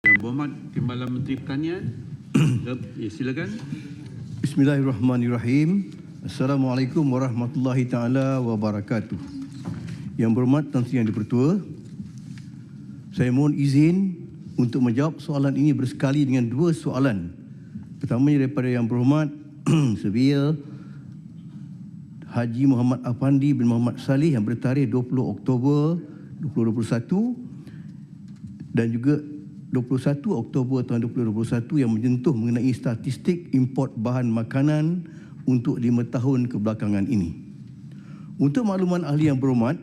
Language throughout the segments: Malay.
Yang Berhormat Timbalan Menteri Pertanian. Silakan. Bismillahirrahmanirrahim. Assalamualaikum warahmatullahi taala wabarakatuh. Yang berhormat Tan Sri Yang Dipertua, saya mohon izin untuk menjawab soalan ini bersekali dengan dua soalan. Pertamanya daripada Yang Berhormat Severe Haji Muhammad Afandi bin Muhammad Saleh yang bertarikh 20 Oktober 2021 dan juga 21 Oktober tahun 2021 yang menyentuh mengenai statistik import bahan makanan untuk 5 tahun kebelakangan ini. Untuk makluman ahli yang berhormat,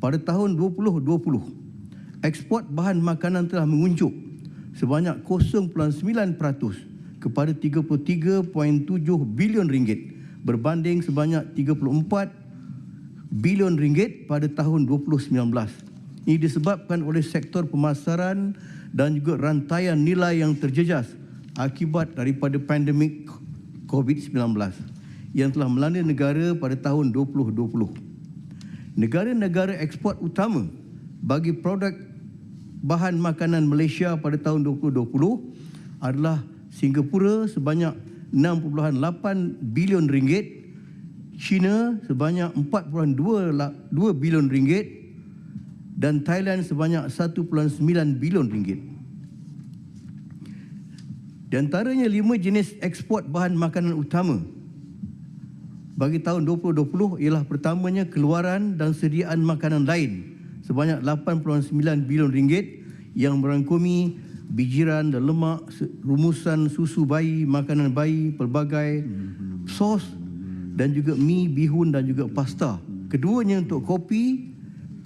pada tahun 2020, ekspor bahan makanan telah menguncup sebanyak 0.9% kepada 33.7 bilion ringgit berbanding sebanyak 34 bilion ringgit pada tahun 2019. Ini disebabkan oleh sektor pemasaran dan juga rantaian nilai yang terjejas akibat daripada pandemik COVID-19 yang telah melanda negara pada tahun 2020. Negara-negara ekspor utama bagi produk bahan makanan Malaysia pada tahun 2020 adalah Singapura sebanyak 6.8 bilion ringgit, China sebanyak 4.2 bilion ringgit dan Thailand sebanyak 1.9 bilion ringgit. Di antaranya 5 jenis ekspor bahan makanan utama bagi tahun 2020 ialah pertamanya keluaran dan sediaan makanan lain sebanyak 8.9 bilion ringgit yang merangkumi bijiran dan lemak, rumusan susu bayi, makanan bayi, pelbagai sos dan juga mi, bihun dan juga pasta. Keduanya untuk kopi,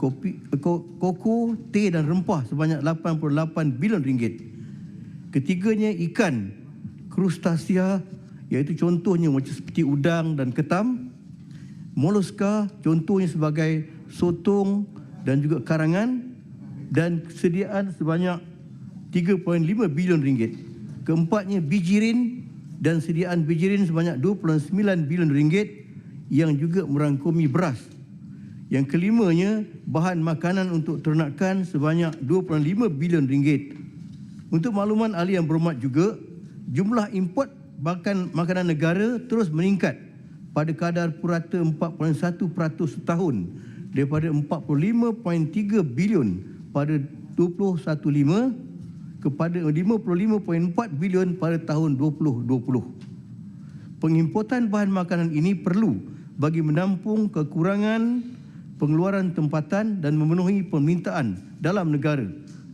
koko, teh dan rempah sebanyak 88 bilion ringgit. Ketiganya ikan, krustasia iaitu contohnya macam seperti udang dan ketam, moluska contohnya sebagai sotong dan juga karangan dan sediaan sebanyak 3.5 bilion ringgit. Keempatnya bijirin dan sediaan bijirin sebanyak 2.9 bilion ringgit yang juga merangkumi beras. Yang kelimanya bahan makanan untuk ternakan sebanyak 2.5 bilion ringgit. Untuk makluman ahli yang berhormat juga, jumlah import makanan negara terus meningkat pada kadar purata 4.1% setahun daripada 45.3 bilion pada 2015 kepada 55.4 bilion pada tahun 2020. Pengimportan bahan makanan ini perlu bagi menampung kekurangan pengeluaran tempatan dan memenuhi permintaan dalam negara,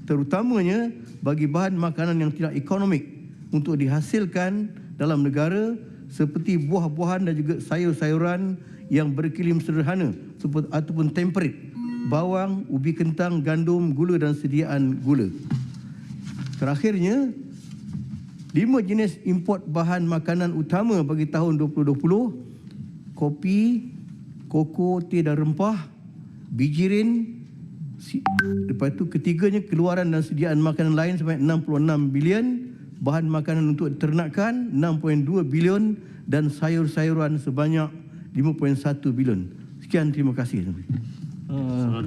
terutamanya bagi bahan makanan yang tidak ekonomik untuk dihasilkan dalam negara seperti buah-buahan dan juga sayur-sayuran yang beriklim sederhana ataupun temperate, bawang, ubi kentang, gandum, gula dan sediaan gula. Terakhirnya, 5 jenis import bahan makanan utama bagi tahun 2020, kopi, koko, teh dan rempah, bijirin, lepas itu ketiganya keluaran dan sediaan makanan lain sebanyak 66 bilion, bahan makanan untuk ternakan 6.2 bilion dan sayur-sayuran sebanyak 5.1 bilion. Sekian, terima kasih.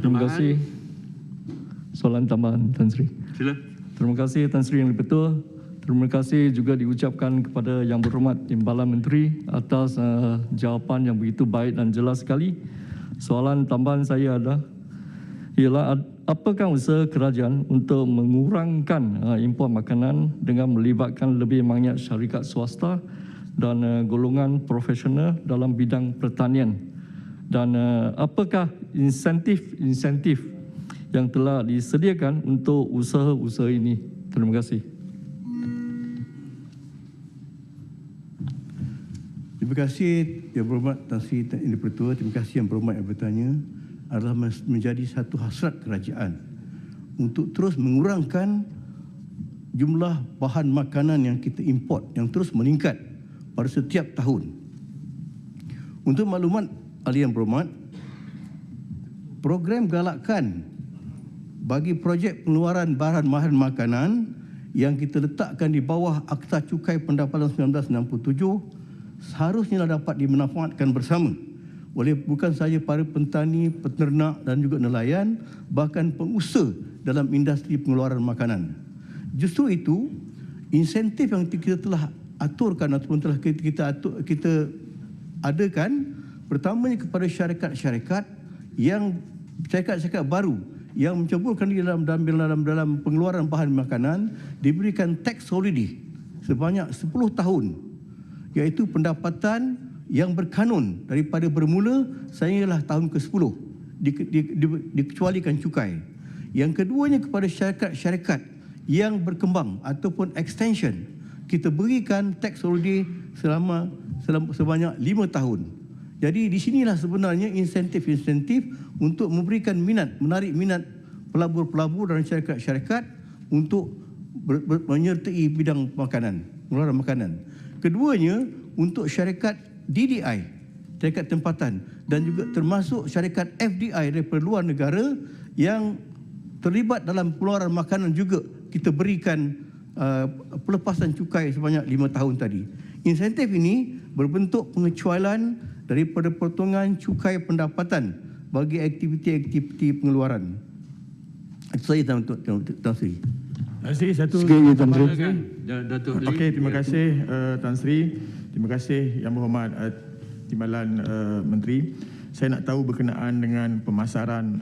Terima kasih. Soalan tambahan, Tan Sri. Sila. Terima kasih Tan Sri Yang Dipertua. Terima kasih juga diucapkan kepada Yang Berhormat Timbalan Menteri atas jawapan yang begitu baik dan jelas sekali. Soalan tambahan saya ialah apakah usaha kerajaan untuk mengurangkan import makanan dengan melibatkan lebih banyak syarikat swasta dan golongan profesional dalam bidang pertanian, dan apakah insentif yang telah disediakan untuk usaha-usaha ini? Terima kasih. Terima kasih Yang Berhormat Tan Sri Yang Dipertua. Terima kasih Yang Berhormat yang bertanya. Adalah menjadi satu hasrat kerajaan untuk terus mengurangkan jumlah bahan makanan yang kita import yang terus meningkat pada setiap tahun. Untuk maklumat ahli yang berhormat, program galakan bagi projek pengeluaran bahan makanan yang kita letakkan di bawah Akta Cukai Pendapatan 1967 seharusnya dapat dimanfaatkan bersama oleh bukan sahaja para petani, peternak dan juga nelayan, bahkan pengusaha dalam industri pengeluaran makanan. Justru itu insentif yang kita telah aturkan ataupun telah kita adakan, pertamanya kepada syarikat-syarikat baru yang mencampurkan di dalam pengeluaran bahan makanan diberikan tax holiday sebanyak 10 tahun, iaitu pendapatan yang berkanun daripada bermula sehinggalah tahun ke-10 dikecualikan cukai. Yang keduanya kepada syarikat-syarikat yang berkembang ataupun extension, kita berikan tax holiday sebanyak 5 tahun. Jadi di sinilah sebenarnya insentif-insentif untuk memberikan menarik minat pelabur-pelabur dan syarikat-syarikat untuk menyertai bidang makanan, pengeluaran makanan. Keduanya untuk syarikat DDI, syarikat tempatan, dan juga termasuk syarikat FDI daripada luar negara yang terlibat dalam pengeluaran makanan juga kita berikan pelepasan cukai sebanyak 5 tahun tadi. Insentif ini berbentuk pengecualian daripada potongan cukai pendapatan bagi aktiviti-aktiviti pengeluaran. Itu saja Tan Sri. Tan Sri, satu Tambahkan, Datuk Lee. Okey, terima kasih Tan Sri. Terima kasih Yang Berhormat Timbalan Menteri. Saya nak tahu berkenaan dengan pemasaran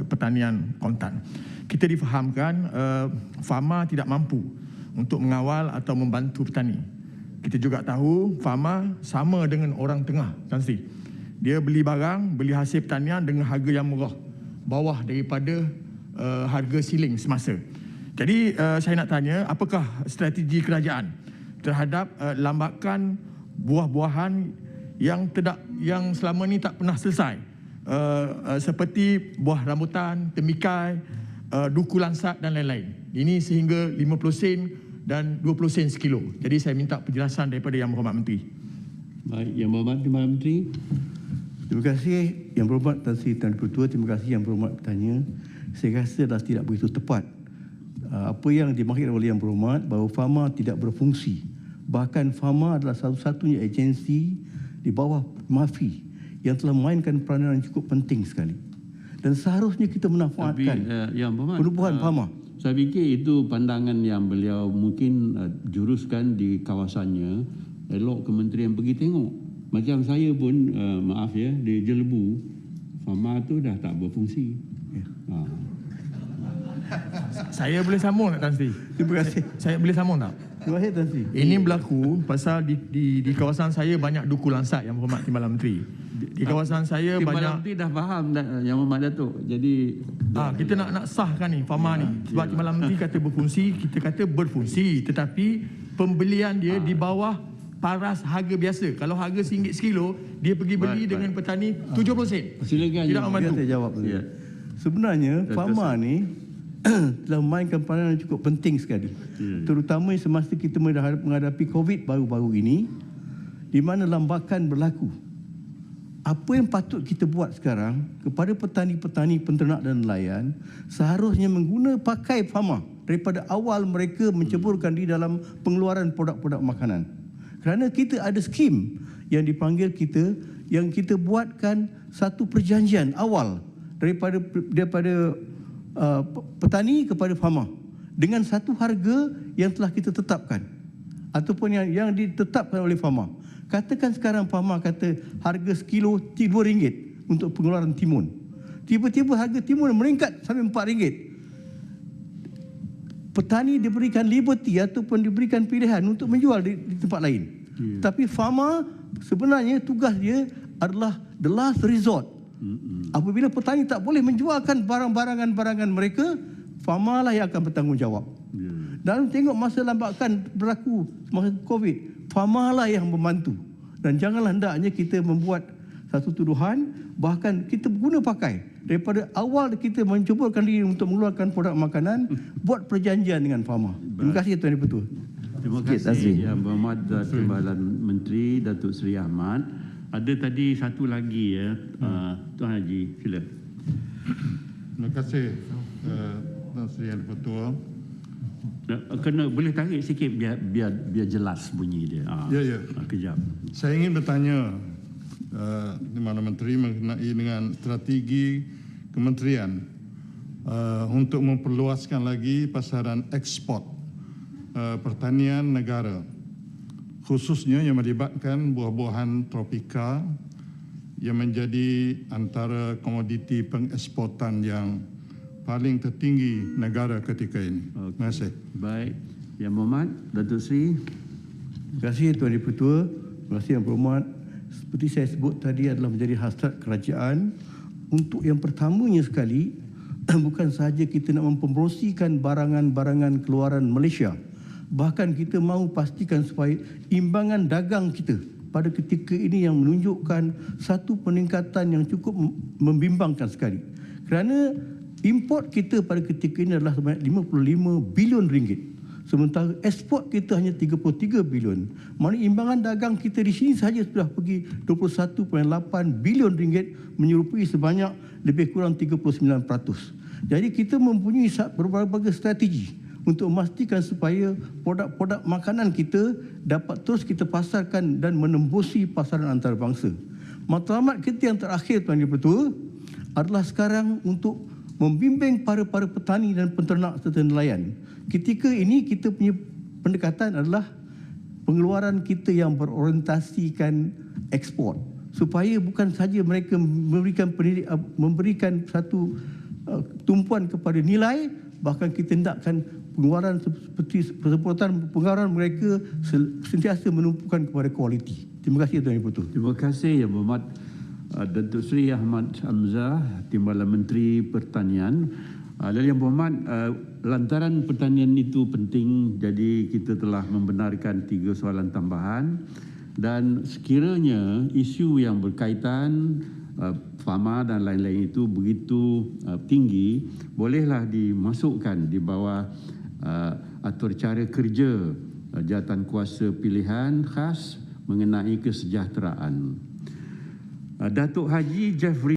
pertanian kontan. Kita difahamkan Fama tidak mampu untuk mengawal atau membantu petani. Kita juga tahu Fama sama dengan orang tengah, Tan Sri. Dia beli barang, beli hasil pertanian dengan harga yang murah, bawah daripada harga siling semasa. Jadi saya nak tanya, apakah strategi kerajaan terhadap lambakan buah-buahan yang selama ni tak pernah selesai, seperti buah rambutan, temikai, duku lansat dan lain-lain. Ini sehingga 50 sen dan 20 sen sekilo. Jadi saya minta penjelasan daripada Yang Berhormat Menteri. Baik, Yang Berhormat Timbalan Menteri. Terima kasih Yang Berhormat Tan Sri Tan Pertua. Terima kasih Yang Berhormat bertanya. Saya rasa dah tidak begitu tepat apa yang dimaksud oleh Yang Berhormat bahawa Fama tidak berfungsi. Bahkan Fama adalah satu-satunya agensi di bawah MAFI yang telah memainkan peranan yang cukup penting sekali. Dan seharusnya kita memanfaatkan Yang Berhormat, penubuhan Fama. Saya fikir itu pandangan yang beliau mungkin juruskan di kawasannya. Elok kementerian pergi tengok. Macam saya pun, maaf ya, di Jelebu, Fama tu dah tak berfungsi. Saya boleh sambung tak, Tan Sri? Terima kasih. Saya boleh sambung tak? Terima kasih Tan Sri. Ini berlaku pasal di kawasan saya banyak duku lansat, Yang Berhormat Timbalan Menteri. Di kawasan saya Timbalan banyak. Menteri dah faham Yang Berhormat Datuk. Jadi Kita nak sahkan ni Fama ni. Sebab Timbalan Menteri kata berfungsi, kita kata berfungsi, tetapi pembelian dia di bawah paras harga biasa. Kalau harga RM1 sekilo, dia pergi beli dengan petani 70 sen. Silakan. Tidak membantu. Saya jawab dulu. Ya. Sebenarnya Fama ni telah memainkan peranan yang cukup penting sekali. Terutama semasa kita menghadapi COVID baru-baru ini, di mana lambakan berlaku. Apa yang patut kita buat sekarang kepada petani-petani, penternak dan nelayan, seharusnya pakai Fama daripada awal mereka menceburkan di dalam pengeluaran produk-produk makanan. Kerana kita ada skim yang dipanggil kita, yang kita buatkan satu perjanjian awal daripada petani kepada Fama dengan satu harga yang telah kita tetapkan ataupun yang ditetapkan oleh Fama. Katakan sekarang Fama kata harga sekilo RM2 untuk pengeluaran timun. Tiba-tiba harga timun meningkat sampai RM4. Petani diberikan liberty ataupun diberikan pilihan untuk menjual di tempat lain. Tapi Fama sebenarnya tugas dia adalah the last resort. Apabila petani tak boleh menjualkan barang-barangan mereka, Fama lah yang akan bertanggungjawab. Dan tengok masa lambakan berlaku masa COVID, Fama lah yang membantu. Dan janganlah hendaknya kita membuat satu tuduhan, bahkan kita guna pakai daripada awal kita mencubakan diri untuk mengeluarkan produk makanan, buat perjanjian dengan Fama. Terima kasih Tuan Dipertua. Terima kasih Yang Berhormat Timbalan Menteri Datuk Seri Ahmad. Ada tadi satu lagi ya, Tuan Haji, sila. Terima kasih Tuan Seri Yang Dipertua. Kena boleh tarik sikit biar jelas bunyi dia. Ya. Kejap. Saya ingin bertanya di mana Menteri mengenai dengan strategi kementerian untuk memperluaskan lagi pasaran ekspor pertanian negara, khususnya yang melibatkan buah-buahan tropika yang menjadi antara komoditi pengeksportan yang paling tertinggi negara ketika ini. Terima kasih. Baik. Yang Berhormat Datuk Seri. Terima kasih Tuan Dipertua. Terima kasih Yang Berhormat. Seperti saya sebut tadi adalah menjadi hasrat kerajaan untuk yang pertamanya sekali bukan sahaja kita nak mempromosikan barangan-barangan keluaran Malaysia, bahkan kita mahu pastikan supaya imbangan dagang kita pada ketika ini yang menunjukkan satu peningkatan yang cukup membimbangkan sekali. Kerana import kita pada ketika ini adalah sebanyak 55 bilion ringgit. Sementara ekspor kita hanya 33 bilion. Maknanya imbangan dagang kita di sini sahaja sudah pergi 21.8 bilion ringgit, menyerupai sebanyak lebih kurang 39%. Jadi kita mempunyai berbagai strategi untuk memastikan supaya produk-produk makanan kita dapat terus kita pasarkan dan menembusi pasaran antarabangsa. Matlamat kita yang terakhir Tuan Dipertua adalah sekarang untuk membimbing para petani dan penternak serta nelayan. Ketika ini kita punya pendekatan adalah pengeluaran kita yang berorientasikan ekspor, supaya bukan saja mereka memberikan satu tumpuan kepada nilai, bahkan kita hendakkan pengeluaran seperti pengeluaran mereka sentiasa menumpukan kepada kualiti. Terima kasih Tuan Dipertua. Terima kasih Yang Berhormat Datuk Seri Ahmad Hamzah, Timbalan Menteri Pertanian. Lalu Yang Berhormat, lantaran pertanian itu penting, jadi kita telah membenarkan 3 soalan tambahan, dan sekiranya isu yang berkaitan fama dan lain-lain itu begitu tinggi, bolehlah dimasukkan di bawah atur cara kerja jawatan kuasa pilihan khas mengenai kesejahteraan. Datuk Haji Jeffrey